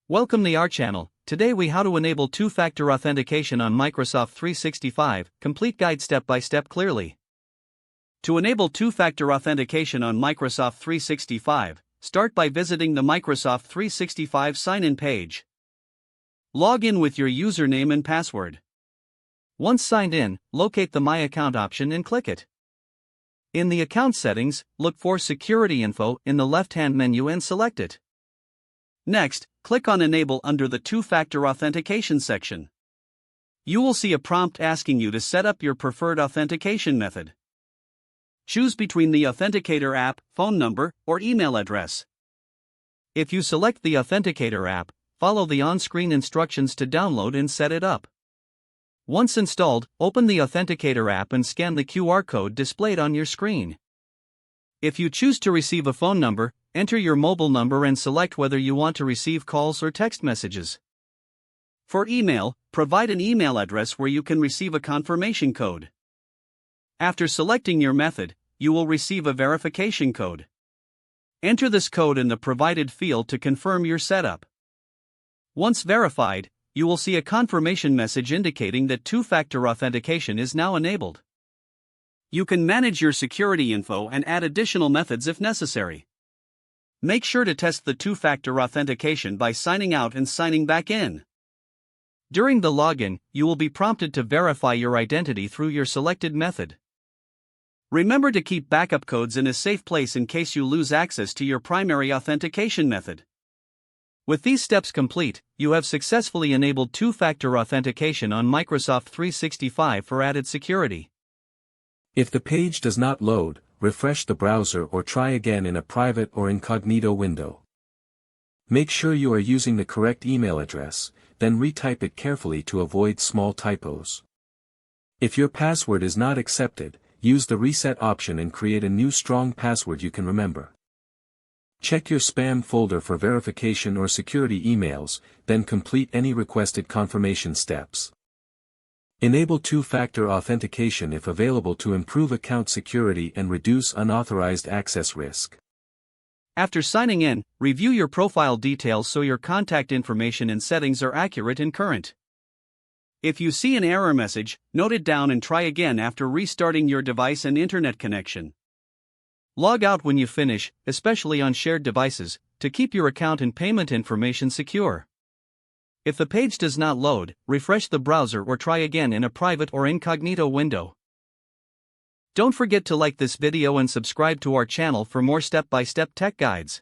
Welcome to our channel. Today we how to enable two-factor authentication on Microsoft 365, complete guide step by step clearly. To enable two-factor authentication on Microsoft 365, start by visiting the Microsoft 365 sign-in page. Log in with your username and password. Once signed in, locate the My Account option and click it. In the account settings, look for Security Info in the left-hand menu and select it. Next, click on Enable under the Two-Factor Authentication section. You will see a prompt asking you to set up your preferred authentication method. Choose between the Authenticator app, phone number, or email address. If you select the Authenticator app, follow the on-screen instructions to download and set it up. Once installed, open the Authenticator app and scan the QR code displayed on your screen. If you choose to receive a phone number, enter your mobile number and select whether you want to receive calls or text messages. For email, provide an email address where you can receive a confirmation code. After selecting your method, you will receive a verification code. Enter this code in the provided field to confirm your setup. Once verified, you will see a confirmation message indicating that two-factor authentication is now enabled. You can manage your security info and add additional methods if necessary. Make sure to test the two-factor authentication by signing out and signing back in. During the login, you will be prompted to verify your identity through your selected method. Remember to keep backup codes in a safe place in case you lose access to your primary authentication method. With these steps complete, you have successfully enabled two-factor authentication on Microsoft 365 for added security. If the page does not load, refresh the browser or try again in a private or incognito window. Make sure you are using the correct email address, then retype it carefully to avoid small typos. If your password is not accepted, use the reset option and create a new strong password you can remember. Check your spam folder for verification or security emails, then complete any requested confirmation steps. Enable two-factor authentication if available to improve account security and reduce unauthorized access risk. After signing in, review your profile details so your contact information and settings are accurate and current. If you see an error message, note it down and try again after restarting your device and internet connection. Log out when you finish, especially on shared devices, to keep your account and payment information secure. If the page does not load, refresh the browser or try again in a private or incognito window. Don't forget to like this video and subscribe to our channel for more step-by-step tech guides.